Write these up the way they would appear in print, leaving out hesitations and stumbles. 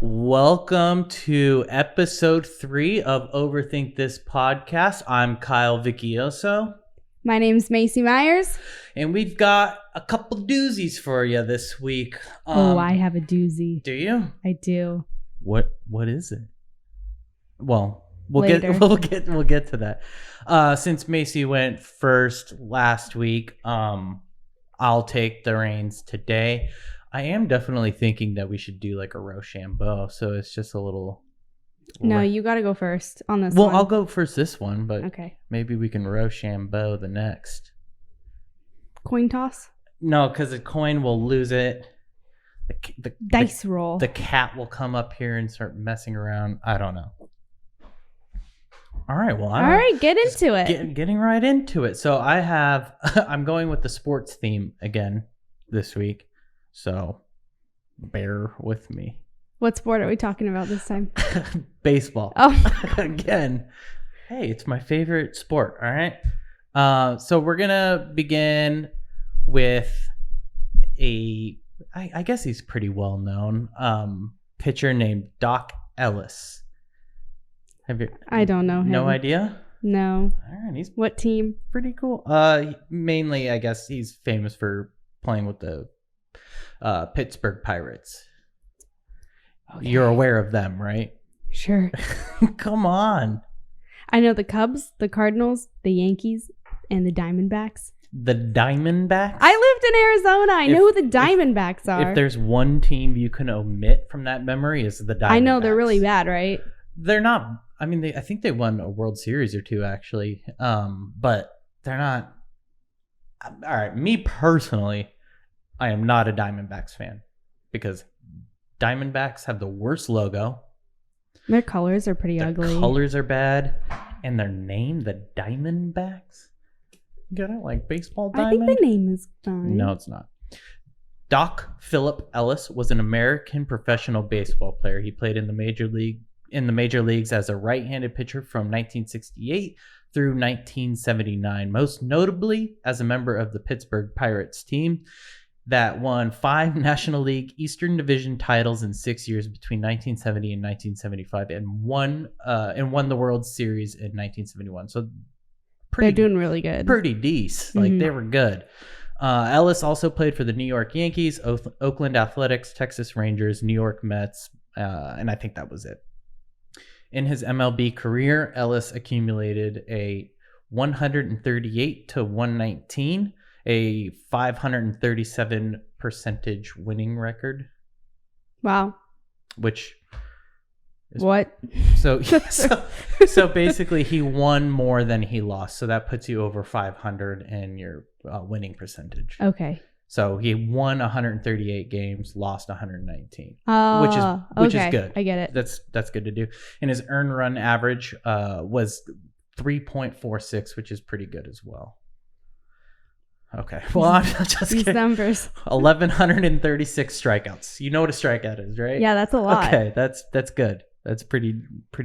Welcome to episode 3 of Overthink This podcast. I'm Kyle Vicchioso. My name's Macy Myers. And we've got a couple doozies for you this week. I have a doozy. Do you? I do. What is it? Well, we'll Later. get to that. Since Macy went first last week, I'll take the reins today. I am definitely thinking that we should do like a Rochambeau, so it's just a little... No, you got to go first on this one. Well, I'll go first this one, but okay. Maybe we can Rochambeau the next. Coin toss? No, because the coin will lose it. Dice roll. The cat will come up here and start messing around. I don't know. All right, well, get into it. Getting right into it. So I'm going with the sports theme again this week. So bear with me. What sport are we talking about this time? Baseball. Oh. Again. Hey, it's my favorite sport. All right. So we're going to begin with I guess he's pretty well known, pitcher named Doc Ellis. I don't know him. No idea? No. All right. He's what team? Pretty cool. Mainly, I guess he's famous for playing with the Pittsburgh Pirates. Okay. You're aware of them, right? Sure. Come on. I know the Cubs, the Cardinals, the Yankees, and the Diamondbacks. The Diamondbacks? I lived in Arizona. I know who the Diamondbacks are. If there's one team you can omit from that memory, is the Diamondbacks. I know they're really bad, right? They're not. I mean, I think they won a World Series or two, actually. But they're not. All right. Me personally, I am not a Diamondbacks fan because Diamondbacks have the worst logo. Their colors are pretty ugly. Their colors are bad. And their name, the Diamondbacks. Get it? Like baseball diamond? I think the name is fine. No, it's not. Doc Philip Ellis was an American professional baseball player. He played in the major leagues as a right-handed pitcher from 1968 through 1979, most notably as a member of the Pittsburgh Pirates team that won 5 National League Eastern Division titles in 6 years between 1970 and 1975, and won the World Series in 1971. So they're doing really good. Pretty decent. Like they were good. Ellis also played for the New York Yankees, Oakland Athletics, Texas Rangers, New York Mets, and I think that was it. In his MLB career, Ellis accumulated a 138 to 119, a 537 percentage winning record. Wow. Which is, what? So basically he won more than he lost. So that puts you over 500 in your winning percentage. Okay. So he won 138 games, lost 119, which is good. I get it. That's good to do. And his earned run average was 3.46, which is pretty good as well. Okay. Well, I'm just these kidding. Numbers. 1,136 strikeouts. You know what a strikeout is, right? Yeah, that's a lot. Okay, that's good. That's pretty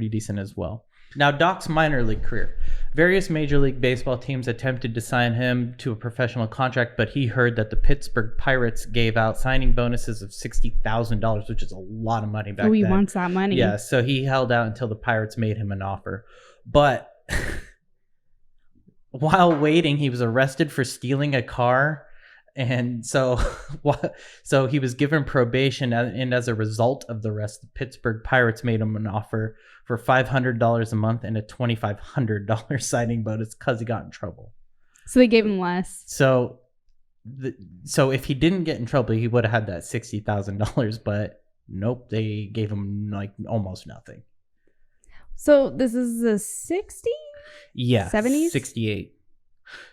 decent as well. Now, Doc's minor league career. Various Major League Baseball teams attempted to sign him to a professional contract, but he heard that the Pittsburgh Pirates gave out signing bonuses of $60,000, which is a lot of money back then. He wants that money. Yeah, so he held out until the Pirates made him an offer. But while waiting, he was arrested for stealing a car. And so he was given probation, and as a result of the arrest, the Pittsburgh Pirates made him an offer for $500 a month and a $2,500 signing bonus because he got in trouble. So they gave him less. So if he didn't get in trouble, he would have had that $60,000. But nope, they gave him like almost nothing. So this is the 60s? Yeah, 70s? 68.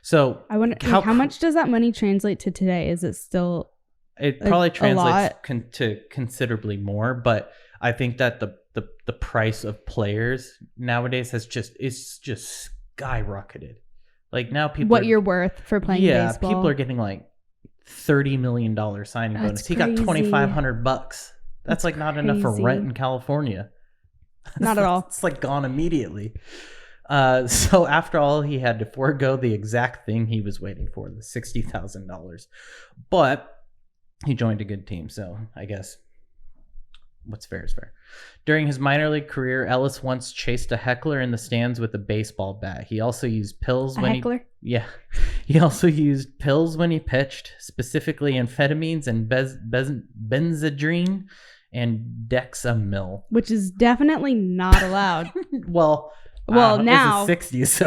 So I wonder how much does that money translate to today? Is it still? It probably translates to considerably more, but I think that the price of players nowadays is just skyrocketed. Like now people you're worth for playing baseball. People are getting like $30 million signing bonus. He got $2,500. That's like not enough for rent in California. Not at all. It's like gone immediately. So after all, he had to forego the exact thing he was waiting for, the $60,000. But he joined a good team, so I guess what's fair is fair. During his minor league career, Ellis once chased a heckler in the stands with a baseball bat. He also used pills He also used pills when he pitched, specifically amphetamines and benzedrine and dexamyl. Which is definitely not allowed. Well, now it's the 60s, so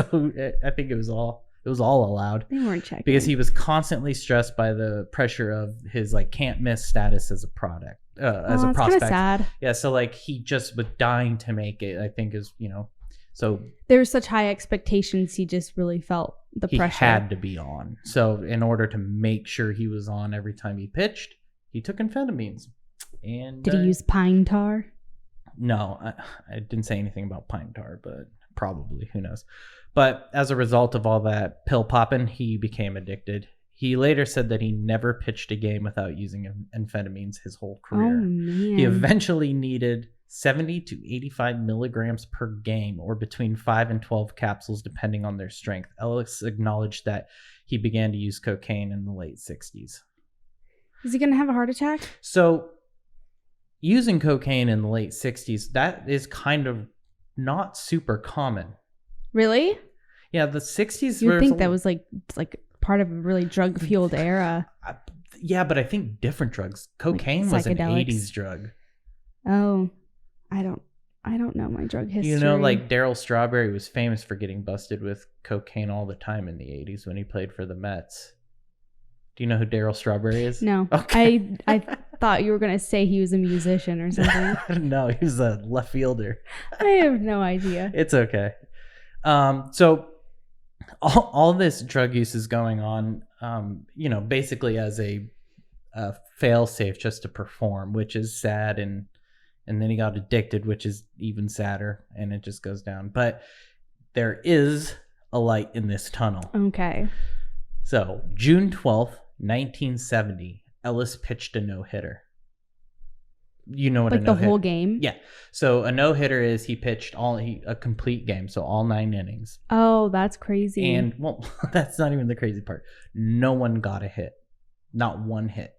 I think it was all allowed. They weren't checking because he was constantly stressed by the pressure of his like can't miss status as a product. As a prospect. Kind of sad. Yeah, so like he just was dying to make it, I think is, so there were such high expectations, he just really felt the pressure. He had to be on. So in order to make sure he was on every time he pitched, he took amphetamines. And did he use pine tar? No, I didn't say anything about pine tar, but probably, who knows. But as a result of all that pill popping, he became addicted. He later said that he never pitched a game without using amphetamines his whole career. Oh, man. He eventually needed 70 to 85 milligrams per game, or between 5 and 12 capsules, depending on their strength. Ellis acknowledged that he began to use cocaine in the late 60s. Is he going to have a heart attack? So, using cocaine in the late 60s, that is kind of not super common. Really? Yeah, the 60s. You'd think that was like part of a really drug-fueled era. Yeah, but I think different drugs. Cocaine was an 80s drug. Oh, I don't know my drug history. Like Darryl Strawberry was famous for getting busted with cocaine all the time in the 80s when he played for the Mets. Do you know who Darryl Strawberry is? No. Okay. I thought you were going to say he was a musician or something. No, he was a left fielder. I have no idea. It's okay. So all this drug use is going on, basically as a fail safe just to perform, which is sad. And then he got addicted, which is even sadder, and it just goes down. But there is a light in this tunnel. Okay. So June 12th, 1970, Ellis pitched a no-hitter. You know what a no-hitter? Like the whole game? Yeah. So a no-hitter is he pitched a complete game, so all 9 innings. Oh, that's crazy. And, well, that's not even the crazy part. No one got a hit. Not one hit.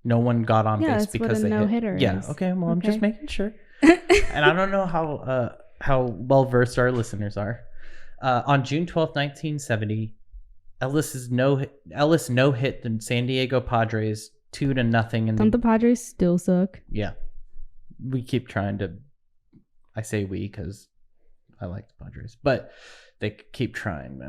No one got on base because they hit. No-hitter is. Yeah, okay, well, I'm just making sure. And I don't know how well-versed our listeners are. On June 12th, 1970, Ellis no-hit the San Diego Padres 2-0. Don't the Padres still suck? Yeah. We keep trying to... I say we because I like the Padres. But they keep trying,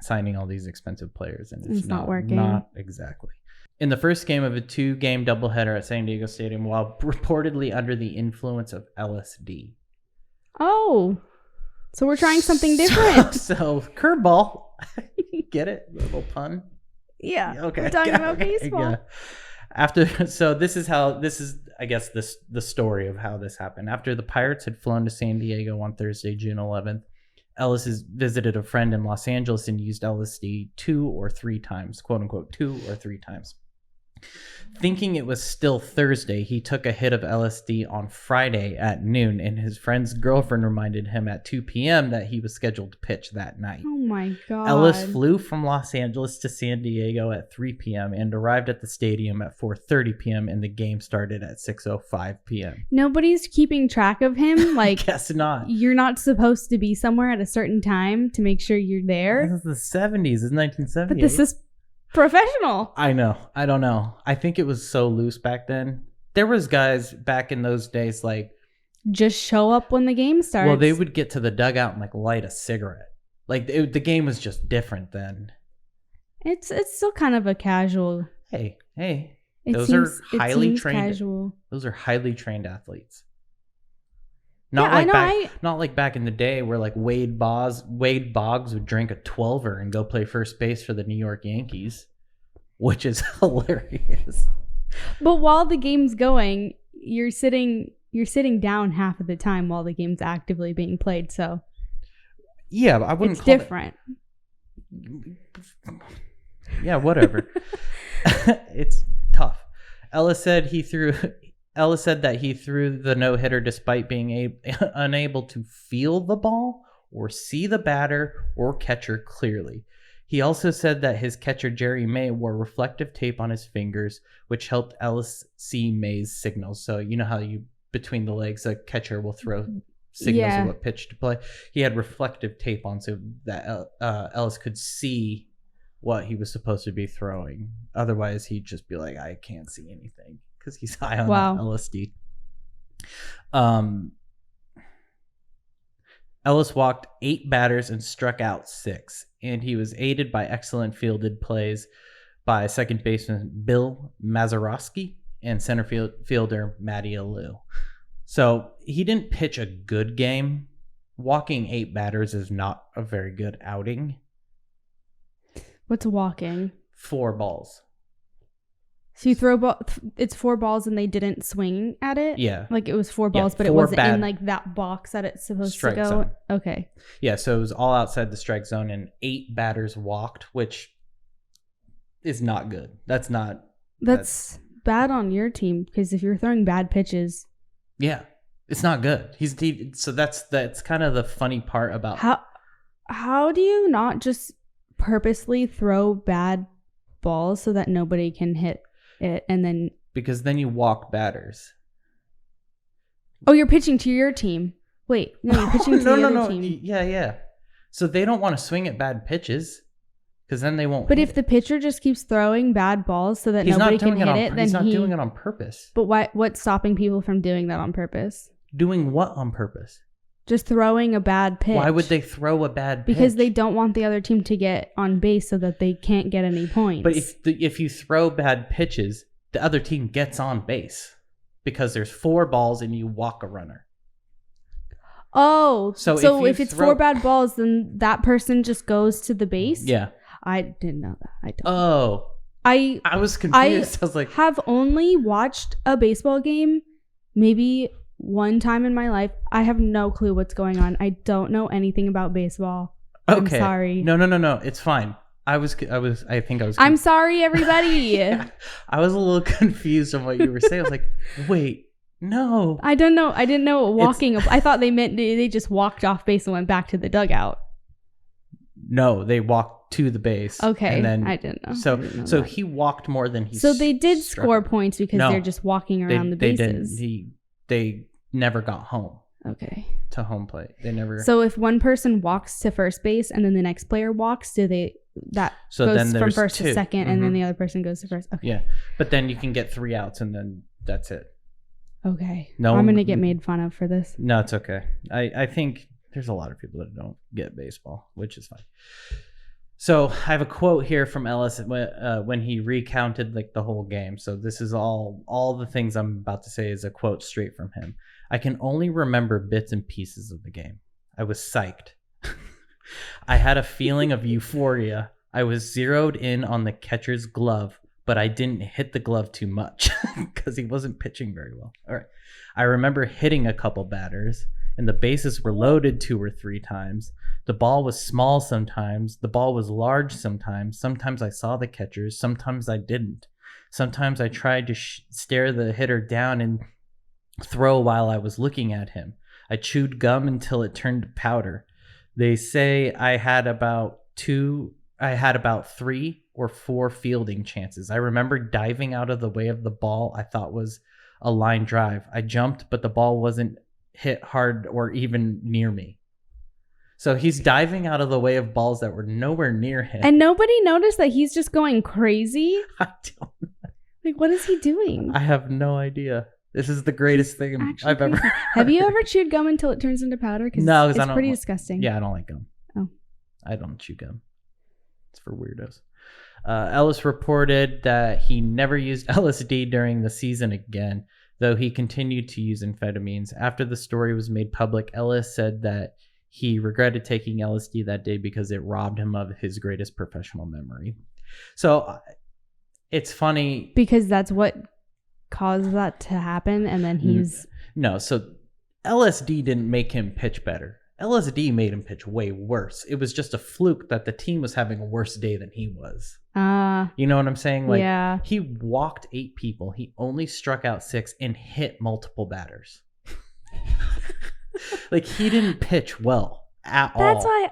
signing all these expensive players. And it's not working. Not exactly. In the first game of a 2-game doubleheader at San Diego Stadium, while reportedly under the influence of LSD. Oh. So we're trying something different. So curveball. Get it? Little pun. Yeah. Okay. We're talking about baseball. Yeah. This is I guess the story of how this happened. After the Pirates had flown to San Diego on Thursday, June 11th, Ellis has visited a friend in Los Angeles and used LSD 2 or 3 times, quote unquote, 2 or 3 times. Thinking it was still Thursday, he took a hit of LSD on Friday at noon, and his friend's girlfriend reminded him at 2 p.m. that he was scheduled to pitch that night. Oh my God. Ellis flew from Los Angeles to San Diego at 3 p.m. and arrived at the stadium at 4:30 p.m. and the game started at 6:05 p.m. Nobody's keeping track of him? Like, guess not. You're not supposed to be somewhere at a certain time to make sure you're there? This is the 70s. It's 1970. But this is professional. I know. I don't know. I think it was so loose back then. There was guys back in those days like just show up when the game starts. Well, they would get to the dugout and like light a cigarette. Like the game was just different then. It's still kind of a casual. Hey. Those are highly trained. Casual. Those are highly trained athletes. Not like back in the day where like Wade Boggs would drink a 12er and go play first base for the New York Yankees, which is hilarious. But while the game's going, you're sitting down half of the time while the game's actively being played. So yeah, I wouldn't. It's different. Yeah, whatever. It's tough. Ellis said that he threw the no-hitter despite being unable to feel the ball or see the batter or catcher clearly. He also said that his catcher Jerry May wore reflective tape on his fingers, which helped Ellis see May's signals. So you know how you between the legs. A catcher will throw signals of what pitch to play. He had reflective tape on so that Ellis could see what he was supposed to be throwing. Otherwise, he'd just be like, I can't see anything because he's high on LSD. Ellis walked 8 batters and struck out 6, and he was aided by excellent fielded plays by second baseman Bill Mazeroski and center fielder Matty Alou. So he didn't pitch a good game. Walking 8 batters is not a very good outing. What's walking? 4 balls. So you throw it's 4 balls and they didn't swing at it? Yeah. Like it was 4 balls, but it wasn't in like that box that it's supposed to go? Zone. Okay. Yeah, so it was all outside the strike zone and 8 batters walked, which is not good. That's bad on your team because if you're throwing bad pitches. Yeah, it's not good. So that's kind of the funny part about how do you not just purposely throw bad balls so that nobody can hit it and then because then you walk batters. Oh, you're pitching to your team. Wait, no, you're pitching to the other team. Yeah. So they don't want to swing at bad pitches because then they won't. But if the pitcher just keeps throwing bad balls so that nobody can hit it, then he's not doing it on purpose. But what's stopping people from doing that on purpose? Doing what on purpose? Just throwing a bad pitch. Why would they throw a bad pitch? Because they don't want the other team to get on base so that they can't get any points. But if you throw bad pitches, the other team gets on base because there's 4 balls and you walk a runner. Oh, so if it's 4 bad balls, then that person just goes to the base? Yeah. I didn't know that. I don't. Oh. I was confused. I was like, have only watched a baseball game maybe one time in my life. I have no clue what's going on. I don't know anything about baseball. Okay. I'm sorry. No. It's fine. I think I was. I'm sorry, everybody. Yeah. I was a little confused on what you were saying. I was like, wait, no. I don't know. I didn't know what walking. I thought they meant they just walked off base and went back to the dugout. No, they walked to the base. Okay, and then, I didn't know. So he walked more than he. So they did score points because they're just walking around the bases. They never got home. Okay. To home plate, they never. So if one person walks to first base and then the next player walks, goes from first to second, and then the other person goes to first. Okay. Yeah, but then you can get 3 outs, and then that's it. Okay. No, I'm gonna get made fun of for this. No, it's okay. I think there's a lot of people that don't get baseball, which is fine. So I have a quote here from Ellis when he recounted like the whole game. So this is all the things I'm about to say is a quote straight from him. I can only remember bits and pieces of the game. I was psyched. I had a feeling of euphoria. I was zeroed in on the catcher's glove, but I didn't hit the glove too much because he wasn't pitching very well. All right. I remember hitting a couple batters, and the bases were loaded 2 or 3 times. The ball was small sometimes. The ball was large sometimes. Sometimes I saw the catchers. Sometimes I didn't. Sometimes I tried to stare the hitter down and throw while I was looking at him. I chewed gum until it turned to powder. They say I had about 3 or 4 fielding chances. I remember diving out of the way of the ball I thought was a line drive. I jumped, but the ball wasn't hit hard or even near me. So he's diving out of the way of balls that were nowhere near him. And nobody noticed that he's just going crazy? I don't know. Like, what is he doing? I have no idea. This is the greatest thing I've ever heard. Have you ever chewed gum until it turns into powder? No, it's pretty disgusting. Yeah, I don't like gum. Oh. I don't chew gum. It's for weirdos. Ellis reported that he never used LSD during the season again, though he continued to use amphetamines. After the story was made public, Ellis said that he regretted taking LSD that day because it robbed him of his greatest professional memory. So it's funny. Because that's what caused that to happen, and then he's... No, so LSD didn't make him pitch better. LSD made him pitch way worse. It was just a fluke that the team was having a worse day than he was. You know what I'm saying? Like, yeah. He walked 8 people. He only struck out 6 and hit multiple batters. Like, he didn't pitch well at all. That's why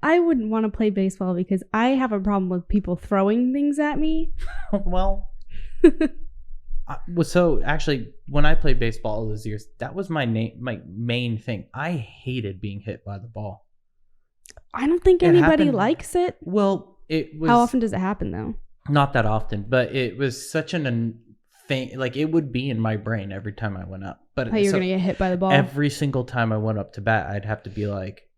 I wouldn't want to play baseball because I have a problem with people throwing things at me. Well, So actually, when I played baseball all those years, that was my main thing. I hated being hit by the ball. I don't think It anybody happened- likes it. Well, it was How often does it happen though? not that often, but it was such an thing. Like it would be in my brain every time I went up. But How you're gonna get hit by the ball? every single time I went up to bat, I'd have to be like,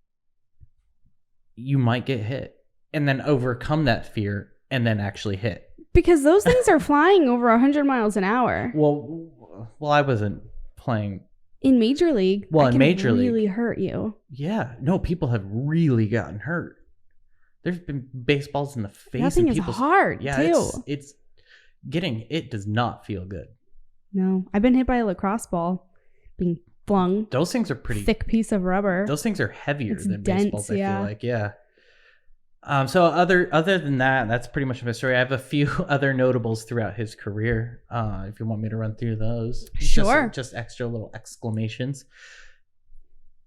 "You might get hit," and then overcome that fear, and then actually hit. Because those things are flying over 100 miles an hour. Well, I wasn't playing. In Major League, Well, that in Major can League. really hurt you. Yeah, no, people have really gotten hurt. There's been baseballs in the face. That thing of is people's hard, Yeah, too. it's getting. It does not feel good. No, I've been hit by a lacrosse ball being flung. Those things are pretty Thick piece of rubber. Those things are heavier It's than dense, baseballs. I yeah. feel like, yeah. So other than that, that's pretty much my story. I have a few other notables throughout his career. If you want me to run through those, Sure. Just extra little exclamations.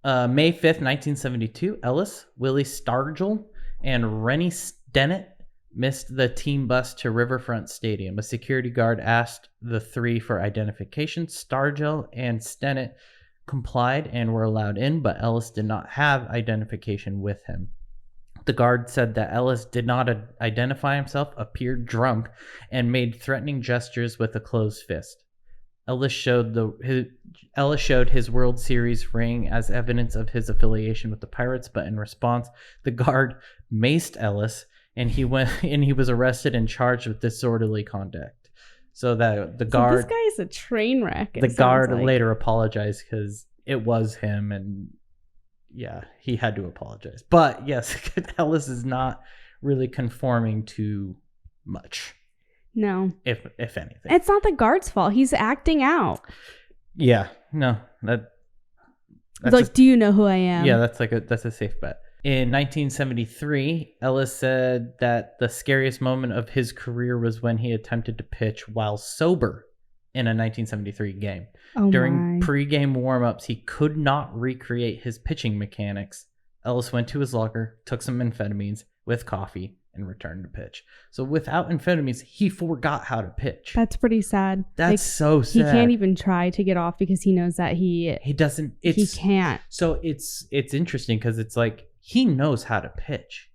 May 5th, 1972, Ellis, Willie Stargell, and Rennie Stennett missed the team bus to Riverfront Stadium. A security guard asked the three for identification. Stargell and Stennett complied and were allowed in, but Ellis did not have identification with him. The guard said that Ellis did not identify himself, appeared drunk, and made threatening gestures with a closed fist. Ellis showed his World Series ring as evidence of his affiliation with the Pirates, but in response, the guard maced Ellis, and he was arrested and charged with disorderly conduct. So that the guard, this guy's a train wreck. the guard later apologized because it was him, and yeah, he had to apologize. But yes, Ellis is not really conforming to much. No. If anything. It's not the guard's fault. He's acting out. Yeah. No. That's like, do you know who I am? Yeah, that's a safe bet. In 1973, Ellis said that the scariest moment of his career was when he attempted to pitch while sober in a 1973 game. During pre-game warm-ups, he could not recreate his pitching mechanics. Ellis went to his locker, took some amphetamines with coffee, and returned to pitch. So without amphetamines, he forgot how to pitch. That's pretty sad. That's so sad. He can't even try to get off because he knows that he doesn't. He can't. So it's interesting because it's like he knows how to pitch,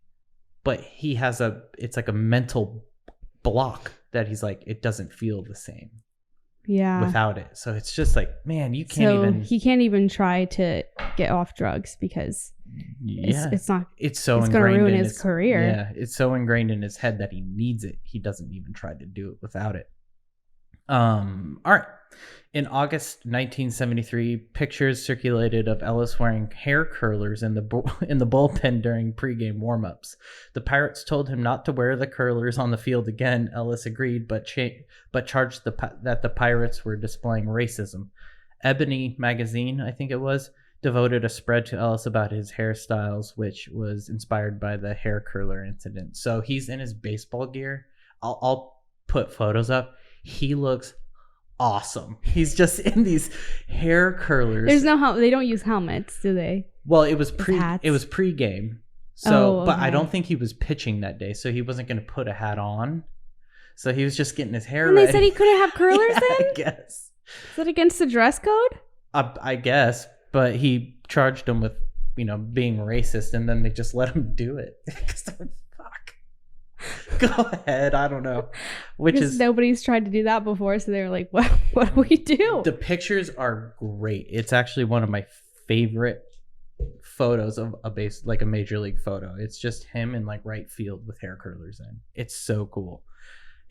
but he has it's like a mental block that he's like, it doesn't feel the same. Yeah. Without it. So it's just like, man, you can't he can't even try to get off drugs because it's not. It's so it's ingrained going to ruin in his career. Yeah, it's so ingrained in his head that he needs it. He doesn't even try to do it without it. All right. In August 1973, pictures circulated of Ellis wearing hair curlers in the bullpen during pregame warmups. The Pirates told him not to wear the curlers on the field again. Ellis agreed, but charged that the Pirates were displaying racism. Ebony magazine, I think it was, devoted a spread to Ellis about his hairstyles, which was inspired by the hair curler incident. So he's in his baseball gear. I'll put photos up. He looks awesome. He's just in these hair curlers. There's no they don't use helmets, do they? Well, it was pre-game. So, okay. But I don't think he was pitching that day, so he wasn't going to put a hat on. So he was just getting his hair and ready. They said he couldn't have curlers yeah, in? I guess. Is that against the dress code? I guess, but he charged him with, being racist, and then they just let him do it. Go ahead. I don't know. Because nobody's tried to do that before, so they were like, what do we do? The pictures are great. It's actually one of my favorite photos of a major league photo. It's just him in right field with hair curlers in. It's so cool.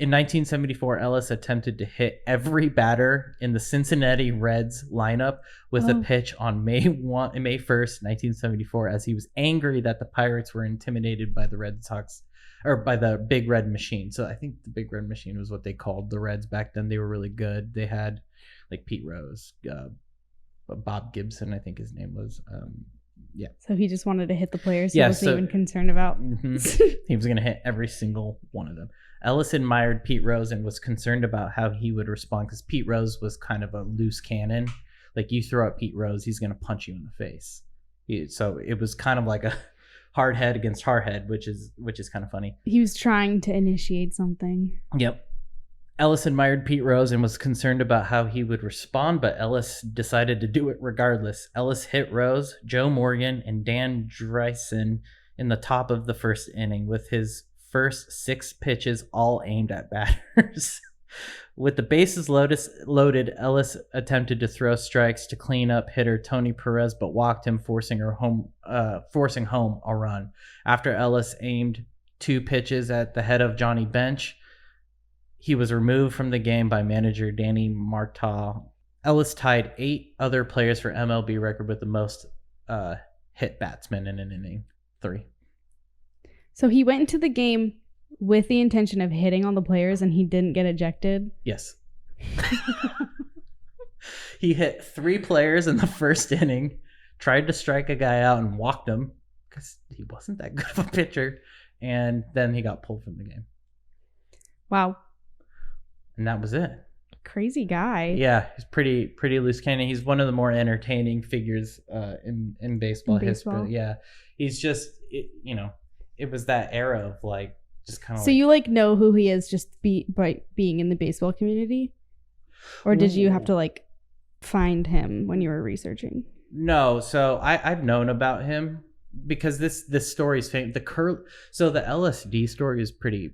In 1974, Ellis attempted to hit every batter in the Cincinnati Reds lineup with a pitch on May 1st, 1974, as he was angry that the Pirates were intimidated by the Red Sox, or by the Big Red Machine. So I think the Big Red Machine was what they called the Reds back then. They were really good. They had Pete Rose, Bob Gibson, I think his name was. Yeah. So he just wanted to hit the players he wasn't even concerned about. He was going to hit every single one of them. Ellis admired Pete Rose and was concerned about how he would respond because Pete Rose was kind of a loose cannon. Like you throw at Pete Rose, he's going to punch you in the face. So it was kind of like a hard head against hard head, which is kind of funny. He was trying to initiate something. Yep. Ellis admired Pete Rose and was concerned about how he would respond, but Ellis decided to do it regardless. Ellis hit Rose, Joe Morgan, and Dan Dreisen in the top of the first inning with his first 6 pitches all aimed at batters. With the bases loaded, Ellis attempted to throw strikes to clean up hitter Tony Perez, but walked him, forcing home a run. After Ellis aimed 2 pitches at the head of Johnny Bench, he was removed from the game by manager Danny Martaw. Ellis tied 8 other players for MLB record with the most hit batsmen in an inning, 3. So he went into the game with the intention of hitting all the players and he didn't get ejected? Yes. He hit 3 players in the first inning, tried to strike a guy out and walked him because he wasn't that good of a pitcher, and then he got pulled from the game. Wow. And that was it. Crazy guy. Yeah, he's pretty loose cannon. He's one of the more entertaining figures in baseball history. Yeah, he's just it was that era of like just kind of. So you like know who he is just by being in the baseball community, or did you have to like find him when you were researching? No, so I've known about him because this story's famous. So the LSD story is pretty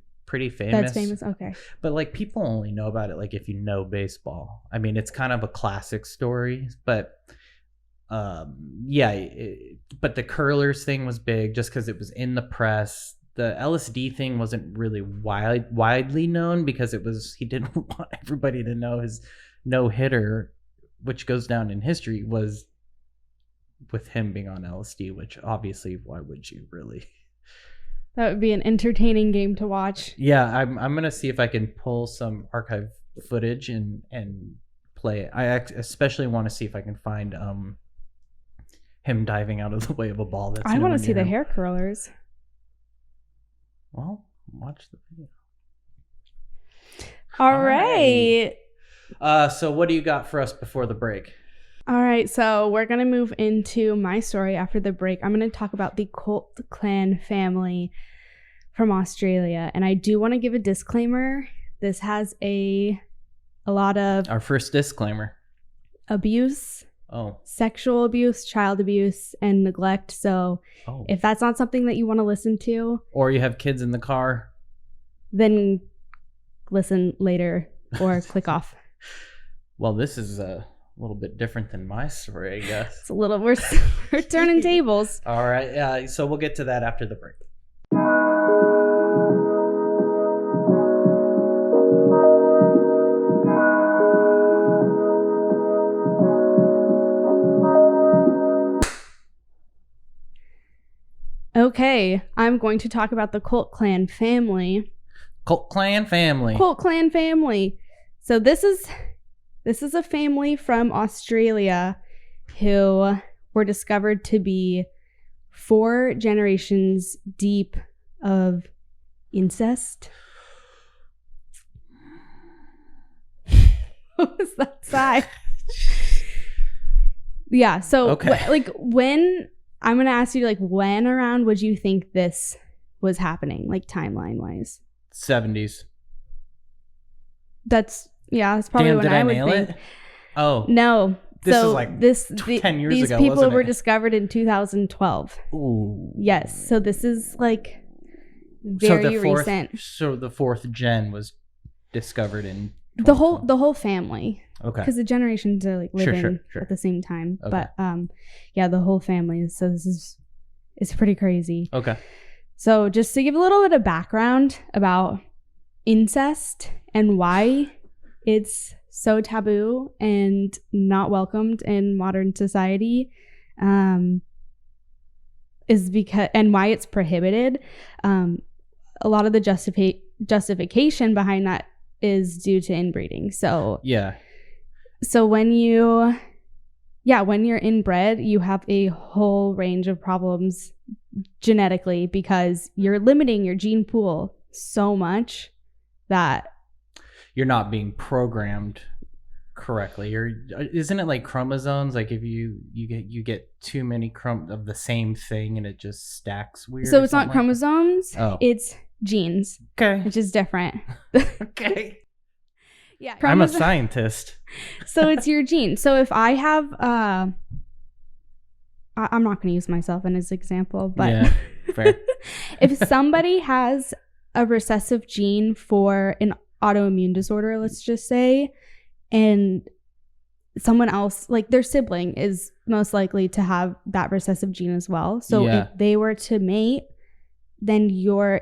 famous. That's famous. Okay. But like people only know about it like if you know baseball. I mean, it's kind of a classic story, but but the curlers thing was big just because it was in the press. The LSD thing wasn't really widely known because he didn't want everybody to know his no-hitter, which goes down in history, was with him being on LSD, which obviously, why would you really? That would be an entertaining game to watch. Yeah, I'm gonna see if I can pull some archive footage and play it. I especially want to see if I can find him diving out of the way of a ball. I want to see the hair curlers. Well, watch the video. All right. So what do you got for us before the break? All right, so we're going to move into my story after the break. I'm going to talk about the Colt clan family from Australia. And I do want to give a disclaimer. This has a lot of... Our first disclaimer. Abuse. Oh. Sexual abuse, child abuse, and neglect. So if that's not something that you want to listen to... Or you have kids in the car. Then listen later or click off. Well, this is a little bit different than my story, I guess. It's a little... We're turning tables. All right. So we'll get to that after the break. Okay, I'm going to talk about the Colt clan family. Colt clan family. Colt clan family. So this is a family from Australia who were discovered to be 4 generations deep of incest. What was that sigh? Yeah, so okay. when I'm going to ask you, when around would you think this was happening, timeline-wise? 70s. That's probably when I would think. It? Oh. No. This so is 10 years these ago, people wasn't were it? discovered in 2012. Ooh. Yes. So this is very recent. So the 4th gen was discovered in the whole family. Okay. Because the generations are living sure. at the same time. Okay. But the whole family. So it's pretty crazy. Okay. So just to give a little bit of background about incest and why it's so taboo and not welcomed in modern society, is because, and why it's prohibited. A lot of the justification behind that is due to inbreeding. So yeah. So when you're inbred, you have a whole range of problems genetically because you're limiting your gene pool so much that you're not being programmed correctly. Isn't it like chromosomes? Like if you get too many of the same thing and it just stacks weird. So it's not chromosomes. Oh. It's genes. Okay. Which is different. Okay. Yeah, I'm a scientist. So it's your gene. So if I have, I'm not going to use myself as an example, but yeah, fair. if somebody has a recessive gene for an autoimmune disorder, let's just say, and someone else, like their sibling, is most likely to have that recessive gene as well. So if they were to mate, then you're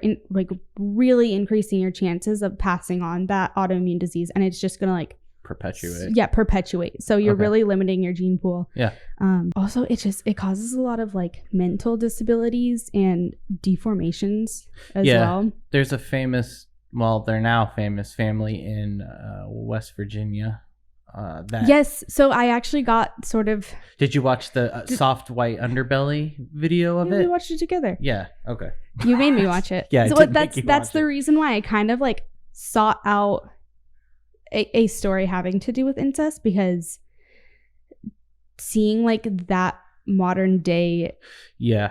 really increasing your chances of passing on that autoimmune disease, and it's just gonna perpetuate. So you're really limiting your gene pool. Yeah. Also, it causes a lot of like mental disabilities and deformations as well. There's a they're now famous family in West Virginia. Yes, so I actually got sort of. Did you watch the soft white underbelly video of it? We watched it together. Yeah. Okay. You made me watch it. Yeah. So that's the reason why I kind of like sought out a story having to do with incest, because seeing like that modern day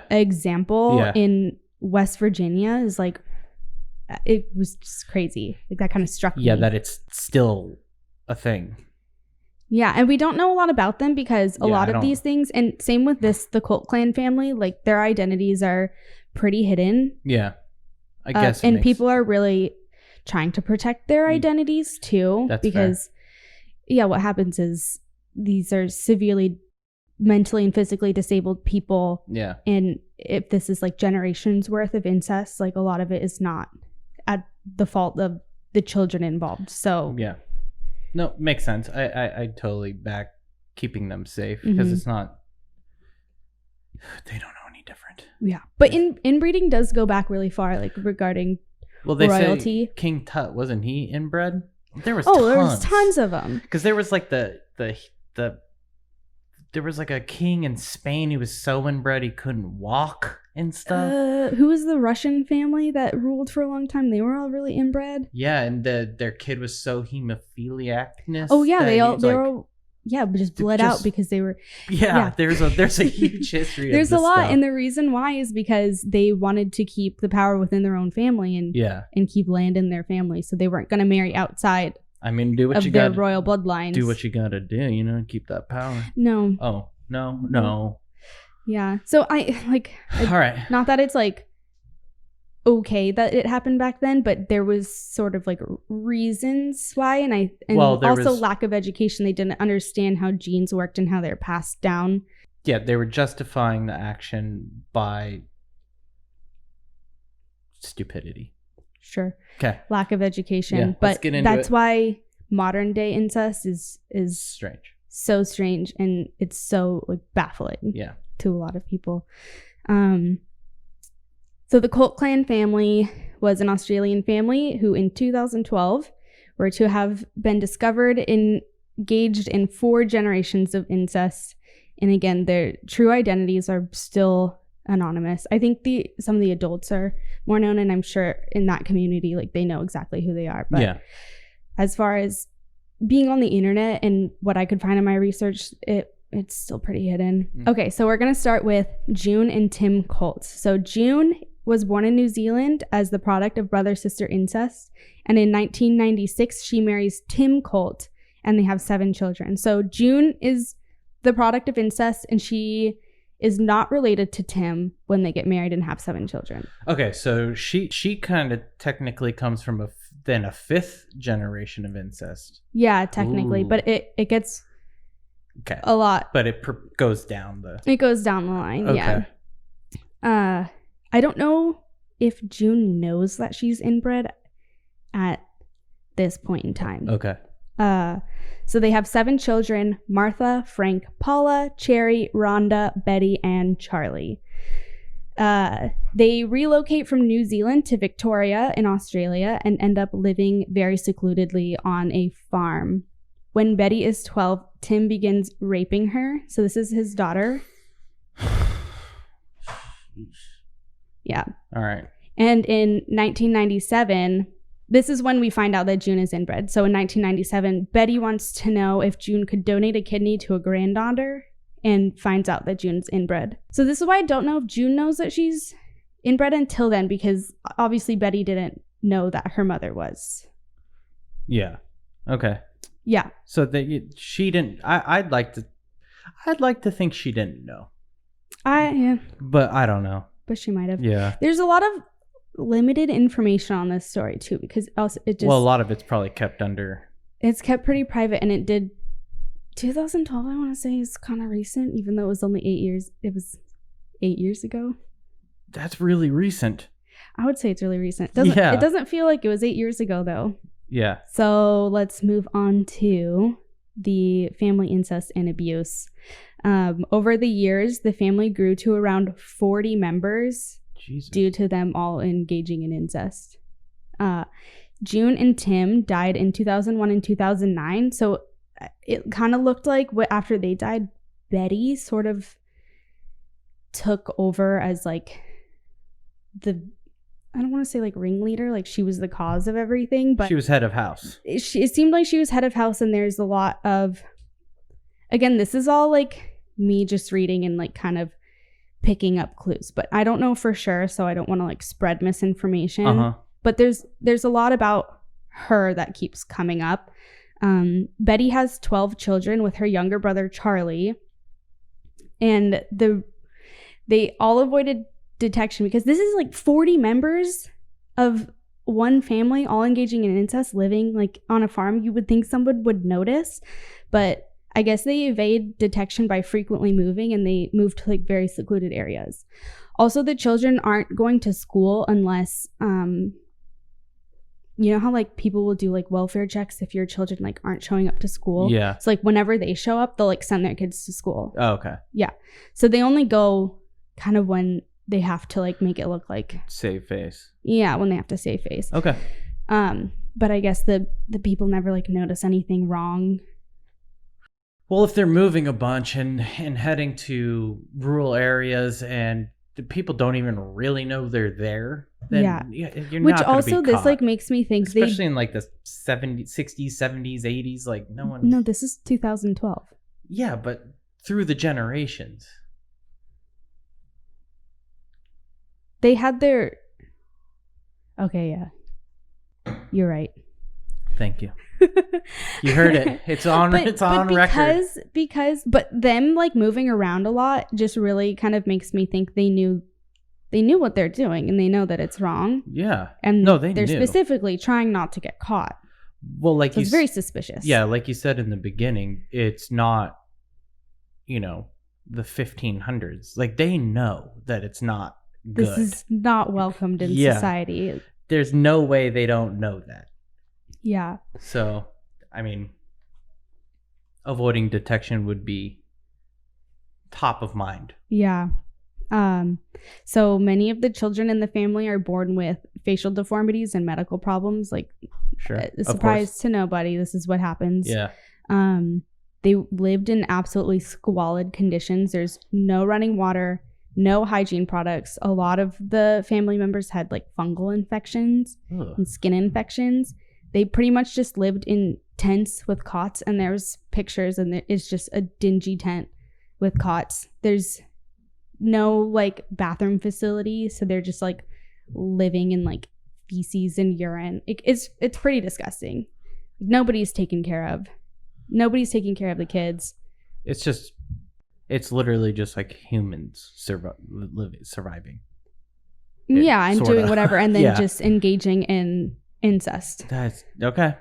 example in West Virginia is like, it was just crazy. Like that kind of struck me. Yeah, that it's still a thing. Yeah, and we don't know a lot about them because a lot of these things, and same with the Colt clan family, like their identities are pretty hidden. Yeah, I guess. And people are really trying to protect their identities too. That's because, what happens is these are severely mentally and physically disabled people. Yeah. And if this is like generations worth of incest, like a lot of it is not at the fault of the children involved. So yeah. No, makes sense. I totally back keeping them safe because it's not. They don't know any different. Yeah, but inbreeding does go back really far, like regarding royalty. Say King Tut, wasn't he inbred? There was there was tons of them. Because there was like there was like a king in Spain who was so inbred he couldn't walk and stuff. Who was the Russian family that ruled for a long time? They were all really inbred. Yeah, and their kid was so hemophiliacness. Oh yeah, they were all just bled out because they were. Yeah, there's a huge history. There's of a lot, stuff. And the reason why is because they wanted to keep the power within their own family and keep land in their family, so they weren't going to marry outside. I mean, do what you got. Their royal bloodlines. Do what you gotta do, keep that power. No. Oh no. Yeah. So all right. Not that it's like okay that it happened back then, but there was sort of like reasons why, and also lack of education. They didn't understand how genes worked and how they're passed down. Yeah, they were justifying the action by stupidity. Sure. Okay. Lack of education. Yeah, but that's why modern day incest is strange. So strange, and it's so like baffling. Yeah. To a lot of people. So the Colt clan family was an Australian family who in 2012 were to have been discovered engaged in 4 generations of incest. And again, their true identities are still anonymous. I think some of the adults are more known, and I'm sure in that community, like they know exactly who they are. But as far as being on the internet and what I could find in my research, it's still pretty hidden. Okay, so we're going to start with June and Tim Colt. So June was born in New Zealand as the product of brother-sister incest. And in 1996, she marries Tim Colt, and they have 7 children. So June is the product of incest, and she is not related to Tim when they get married and have 7 children. Okay, so she kind of technically comes from a 5th generation of incest. Yeah, technically. Ooh. But it gets a lot. But it goes down It goes down the line, okay. Yeah. I don't know if June knows that she's inbred at this point in time. Okay. So they have 7 children: Martha, Frank, Paula, Cherry, Rhonda, Betty, and Charlie. They relocate from New Zealand to Victoria in Australia and end up living very secludedly on a farm. When Betty is 12, Tim begins raping her. So this is his daughter. Yeah. All right. And in 1997, this is when we find out that June is inbred. So in 1997, Betty wants to know if June could donate a kidney to a granddaughter, and finds out that June's inbred. So this is why I don't know if June knows that she's inbred until then, because obviously Betty didn't know that her mother was. Yeah. Okay. Yeah. So that she didn't. I'd like to think she didn't know, Yeah, but I don't know. but she might have. Yeah. There's a lot of limited information on this story too, because also it just Well, a lot of it's probably kept under. it's kept pretty private, and it did 2012. I want to say is kind of recent, even though it was only 8 years. It was 8 years ago. That's really recent. I would say it's really recent. Yeah. It doesn't feel like it was 8 years ago though. Yeah. So let's move on to the family incest and abuse. Over the years, the family grew to around 40 members. Jesus. Due to them all engaging in incest. June and Tim died in 2001 and 2009. So it kind of looked like after they died, Betty sort of took over as like I don't want to say like ringleader, like she was the cause of everything, but she was head of house. It seemed like she was head of house, and there's a lot of, again, this is all like me just reading and like kind of picking up clues, but I don't know for sure, so I don't want to like spread misinformation. But there's a lot about her that keeps coming up. Betty has 12 children with her younger brother Charlie, and they all avoided detection because this is like 40 members of one family all engaging in incest, living like on a farm. You would think someone would notice, but I guess they evade detection by frequently moving, and they move to like very secluded areas. Also, the children aren't going to school unless you know how like people will do like welfare checks if your children like aren't showing up to school. Yeah. So like whenever they show up, they'll like send their kids to school. Oh, okay. Yeah. So they only go kind of when they have to like make it look like save face. Yeah, when they have to save face. Okay. But I guess the people never like notice anything wrong. Well, if they're moving a bunch and heading to rural areas and the people don't even really know they're there, then you're Which not gonna also be this caught. like makes me think especially in like the 70s, 60s, 70s, 80s, like no one. No, this is 2012. Yeah, but through the generations. They had their... Okay, yeah. You're right. Thank you. You heard it. It's on record. But them like moving around a lot just really kind of makes me think they knew what they're doing, and they know that it's wrong. Yeah. And no, they're knew. specifically trying not to get caught. Well, like so it's very suspicious. Yeah, like you said in the beginning, it's not, the 1500s. Like they know that it's not good. This is not welcomed in society. There's no way they don't know that. Yeah. So, I mean, avoiding detection would be top of mind. Yeah. So many of the children in the family are born with facial deformities and medical problems. Like, sure, a surprise to nobody. This is what happens. Yeah. They lived in absolutely squalid conditions. There's no running water, no hygiene products. A lot of the family members had like fungal infections and skin infections. They pretty much just lived in tents with cots, and there's pictures, and it's just a dingy tent with cots. There's no like bathroom facility, so they're just like living in like feces and urine. It's pretty disgusting. Nobody's taken care of. Nobody's taking care of the kids. It's literally just like humans surviving. Yeah, and doing whatever, and then just engaging in incest. That's okay.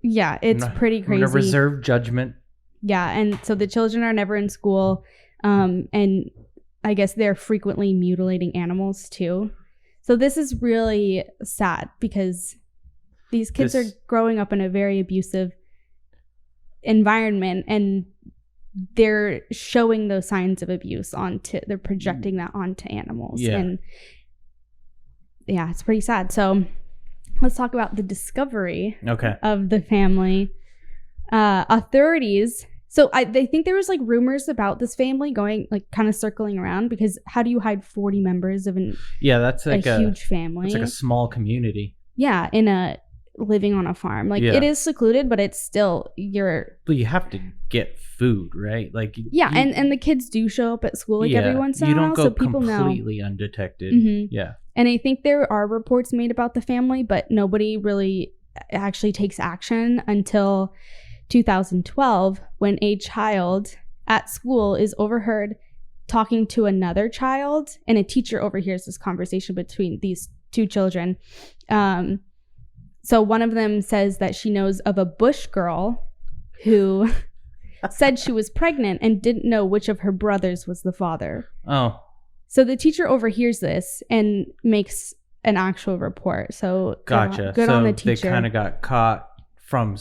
Yeah, it's pretty crazy. Reserve judgment. Yeah, and so the children are never in school, and I guess they're frequently mutilating animals too. So this is really sad because these kids are growing up in a very abusive environment, and they're showing those signs of abuse they're projecting that onto animals. Yeah. And yeah, it's pretty sad. So let's talk about the discovery of the family. Authorities. So they think there was like rumors about this family going like kind of circling around, because how do you hide 40 members of that's like a huge family? It's like a small community. Yeah, living on a farm. Like it is secluded, but it's still But you have to get food, right? Like and the kids do show up at school like every once in a while, don't go so people completely undetected. Mm-hmm. Yeah. And I think there are reports made about the family, but nobody really actually takes action until 2012, when a child at school is overheard talking to another child, and a teacher overhears this conversation between these two children. So one of them says that she knows of a bush girl who said she was pregnant and didn't know which of her brothers was the father. Oh. So the teacher overhears this and makes an actual report. So Gotcha. Good on the teacher. They kind of got caught from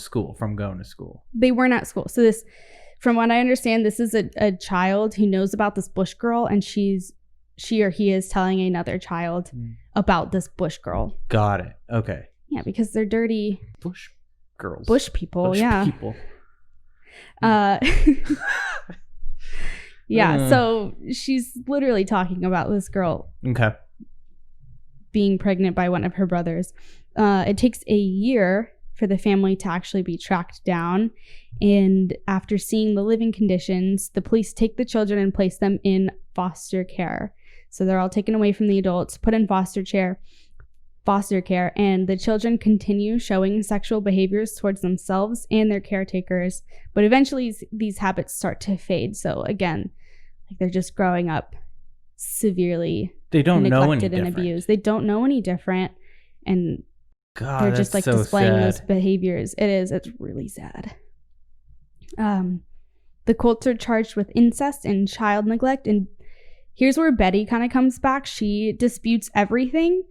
going to school. They weren't at school. So this, from what I understand, this is a child who knows about this bush girl, and she or he is telling another child about this bush girl. Got it. Okay. Yeah, because they're dirty bush girls. Bush people, yeah. People. Yeah, so she's literally talking about this girl being pregnant by one of her brothers. It takes a year for the family to actually be tracked down. And after seeing the living conditions, the police take the children and place them in foster care. So they're all taken away from the adults, put in foster care, and the children continue showing sexual behaviors towards themselves and their caretakers. But eventually these habits start to fade. So again, like, they're just growing up severely neglected and abused. They don't know any different. And God, they're just like so displaying sad. those behaviors. It's really sad. The Colts are charged with incest and child neglect. And here's where Betty kind of comes back. She disputes everything,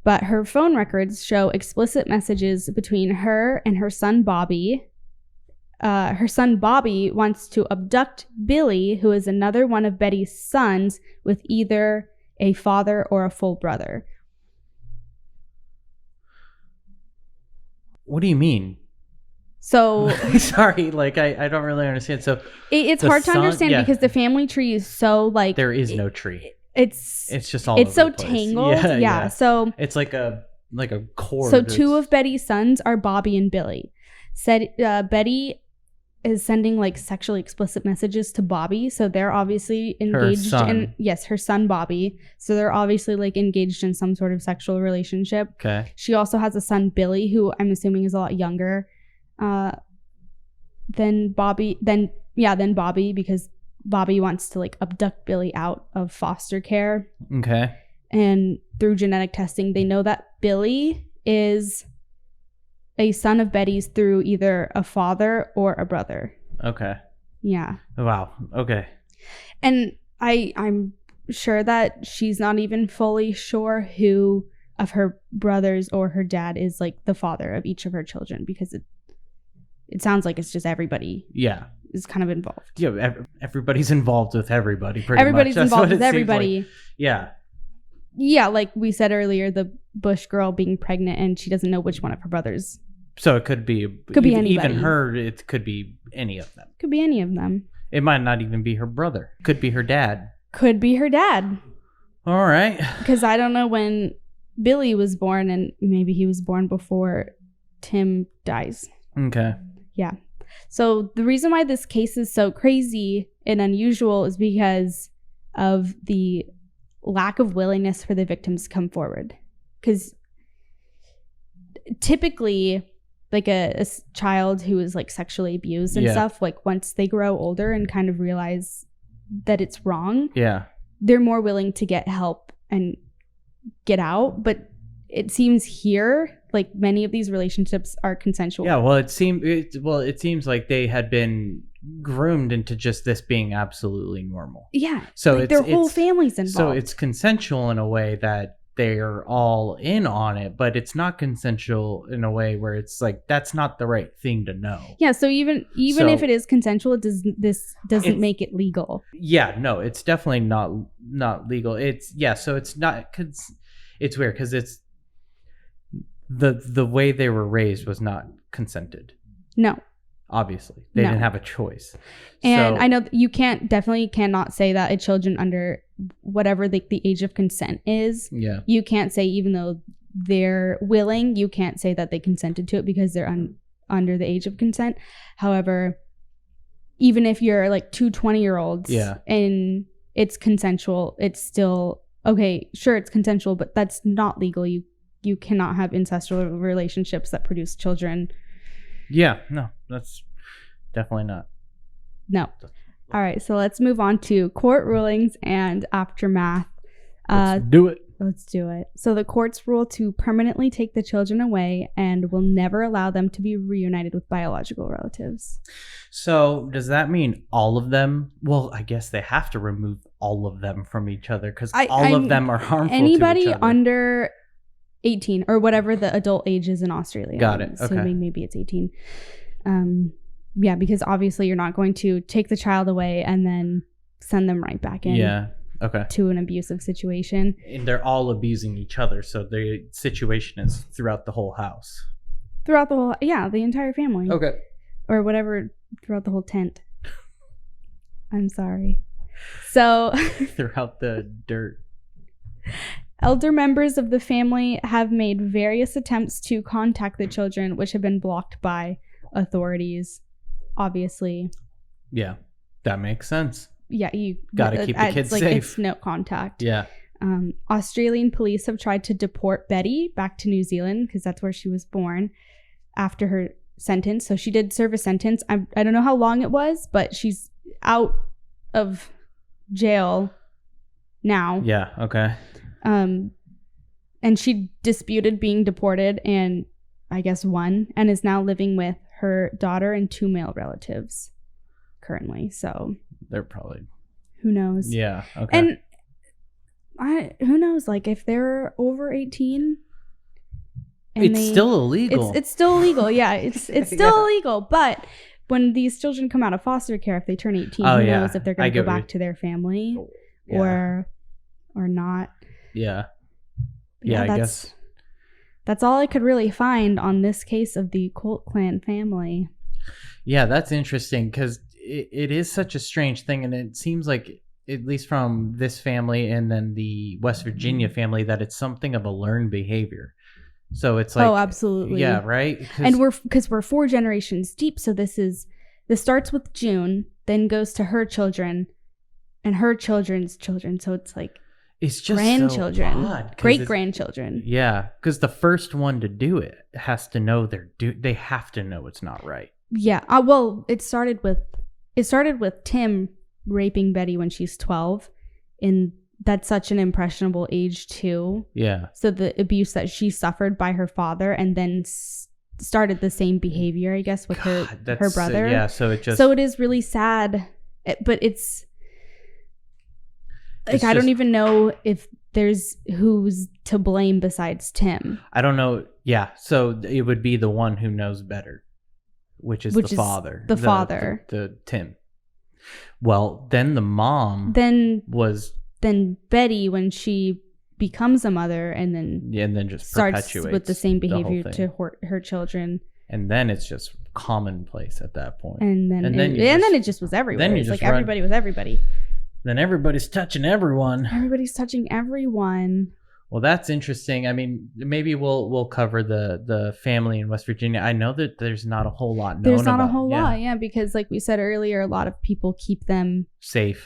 but her phone records show explicit messages between her and her son Bobby. Her son Bobby wants to abduct Billy, who is another one of Betty's sons, with either a father or a full brother. What do you mean? So sorry, like I don't really understand. So it's hard to understand because the family tree is so like there is no tree. It's just all. It's so over the place. tangled. Yeah. So it's like a cord. So two of Betty's sons are Bobby and Billy. Betty is sending like sexually explicit messages to Bobby, so they're obviously engaged in her son Bobby. So they're obviously like engaged in some sort of sexual relationship. Okay. She also has a son Billy, who I'm assuming is a lot younger than Bobby. Then Bobby, because Bobby wants to like abduct Billy out of foster care. Okay. And through genetic testing, they know that Billy is a son of Betty's through either a father or a brother. Okay. Yeah. Wow. Okay. And I'm sure that she's not even fully sure who of her brothers or her dad is like the father of each of her children, because it sounds like it's just everybody. Yeah. Is kind of involved. Yeah. Everybody's involved with everybody. Everybody's involved with everybody. Like. Yeah. Yeah, like we said earlier, the Bush girl being pregnant and she doesn't know which one of her brothers. So it could be anybody. Even her, it could be any of them. Could be any of them. It might not even be her brother. Could be her dad. Could be her dad. All right. Because I don't know when Billy was born, and maybe he was born before Tim dies. Okay. Yeah. So the reason why this case is so crazy and unusual is because of the lack of willingness for the victims to come forward. Because typically, like a child who is like sexually abused and stuff, like once they grow older and kind of realize that it's wrong, they're more willing to get help and get out. But it seems here, like many of these relationships are consensual. Yeah, well, it seems like they had been groomed into just this being absolutely normal. Yeah. So like their whole family's involved. So it's consensual in a way that they're all in on it, but it's not consensual in a way where it's like that's not the right thing to know. Yeah, so even if it is consensual, this doesn't make it legal. Yeah, no, it's definitely not legal. So it's not, cause it's weird because it's the way they were raised was not consented. No. Obviously, they didn't have a choice. And I know that you cannot say that a children under whatever the age of consent is. Yeah. You can't say, even though they're willing, you can't say that they consented to it because they're under the age of consent. However, even if you're like two 20-year-olds and it's consensual, it's still okay. Sure, it's consensual, but that's not legal. You you cannot have incestual relationships that produce children. Yeah, no, that's definitely not. No. All right, so let's move on to court rulings and aftermath. Let's do it. Let's do it. So the courts rule to permanently take the children away and will never allow them to be reunited with biological relatives. So does that mean all of them? Well, I guess they have to remove all of them from each other because all of them are harmful to each anybody other. under 18 or whatever the adult age is in Australia. Got it. Assuming okay. Maybe it's 18. Yeah, because obviously you're not going to take the child away and then send them right back in. Yeah. Okay. To an abusive situation. And they're all abusing each other, so the situation is throughout the whole house. Throughout the whole, the entire family. Okay. Or whatever, throughout the whole tent. I'm sorry. So. Throughout the dirt. Elder members of the family have made various attempts to contact the children, which have been blocked by authorities, obviously. Yeah, that makes sense. Yeah, you gotta keep the kids safe. It's no contact. Yeah. Australian police have tried to deport Betty back to New Zealand because that's where she was born after her sentence. So she did serve a sentence. I don't know how long it was, but she's out of jail now. Yeah. Okay. And she disputed being deported and I guess won and is now living with her daughter and 2 male relatives currently. So they're probably, who knows? Yeah. Okay. And who knows? Like if they're over 18, and it's still illegal. It's still illegal. Yeah, it's still illegal. But when these children come out of foster care, if they turn 18, who knows if they're going to go back to their family or not? Yeah. Yeah, I guess. That's all I could really find on this case of the Colt clan family. Yeah, that's interesting because it is such a strange thing. And it seems like, at least from this family and then the West Virginia family, that it's something of a learned behavior. So it's like, oh, absolutely. Yeah, right? And we're 4 generations deep. So this starts with June, then goes to her children and her children's children. So it's like, it's just grandchildren, so great grandchildren. Yeah, because the first one to do it has to know they have to know it's not right. Yeah. Well, it started with Tim raping Betty when she's 12, and that's such an impressionable age too. Yeah. So the abuse that she suffered by her father, and then started the same behavior, I guess, with her brother. Yeah. So it is really sad, but it's. Like, I don't even know if there's who's to blame besides Tim. I don't know. Yeah. So it would be the one who knows better, which is the father. The father. The Tim. Well, then the mom Then Betty, when she becomes a mother and then just starts with the same behavior to her children. And then it's just commonplace at that point. And then it just was everywhere. Then it's like everybody with everybody. Then everybody's touching everyone. Everybody's touching everyone. Well, that's interesting. I mean, maybe we'll cover the family in West Virginia. I know that there's not a whole lot known about. There's not a whole lot, yeah, because like we said earlier, a lot of people keep them safe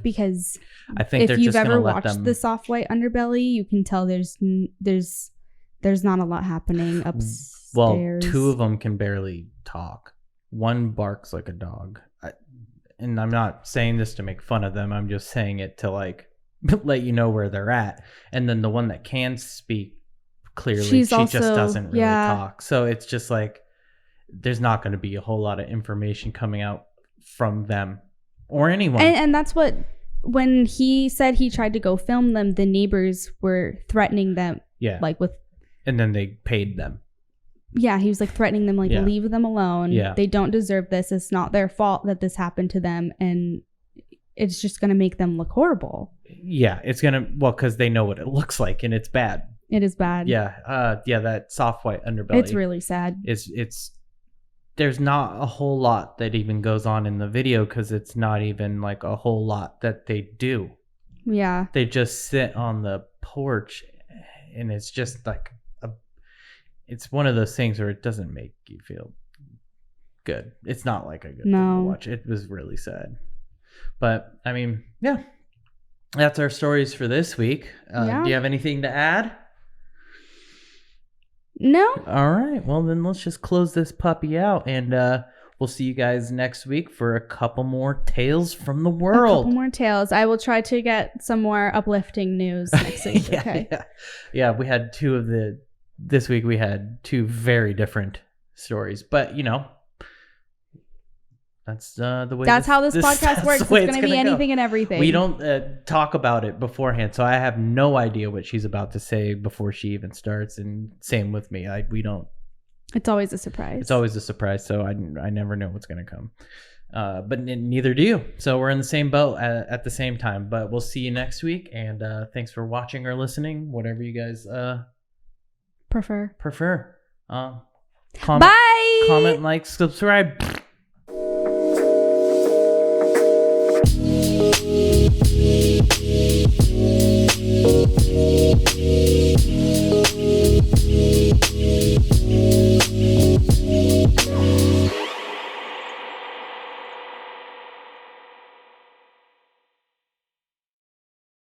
because I think if you've ever watched the Soft White Underbelly, you can tell there's not a lot happening upstairs. Well, 2 of them can barely talk. One barks like a dog. And I'm not saying this to make fun of them. I'm just saying it to like let you know where they're at. And then the one that can speak clearly, she just doesn't really talk. So it's just like there's not going to be a whole lot of information coming out from them or anyone. And that's what, when he said he tried to go film them, the neighbors were threatening them. Yeah. Like with. And then they paid them. Yeah, he was like threatening them, like, leave them alone. Yeah. They don't deserve this. It's not their fault that this happened to them. And it's just going to make them look horrible. Yeah, it's going to, because they know what it looks like and it's bad. It is bad. Yeah. That Soft White Underbelly. It's really sad. There's not a whole lot that even goes on in the video because it's not even like a whole lot that they do. Yeah. They just sit on the porch and it's just like, it's one of those things where it doesn't make you feel good. It's not like a good thing to watch. It was really sad. But, I mean, yeah. That's our stories for this week. Do you have anything to add? No. All right. Well, then let's just close this puppy out, and we'll see you guys next week for a couple more tales from the A world. couple more tales. I will try to get some more uplifting news next week. Yeah, Okay. yeah. We had this week we had two very different stories, but that's the way. That's how this podcast works. It's going to be anything and everything. We don't talk about it beforehand, so I have no idea what she's about to say before she even starts. And same with me. We don't. It's always a surprise. It's always a surprise, so I never know what's going to come. But neither do you. So we're in the same boat at the same time. But we'll see you next week, and thanks for watching or listening, whatever you guys prefer. Bye. Comment, like, subscribe.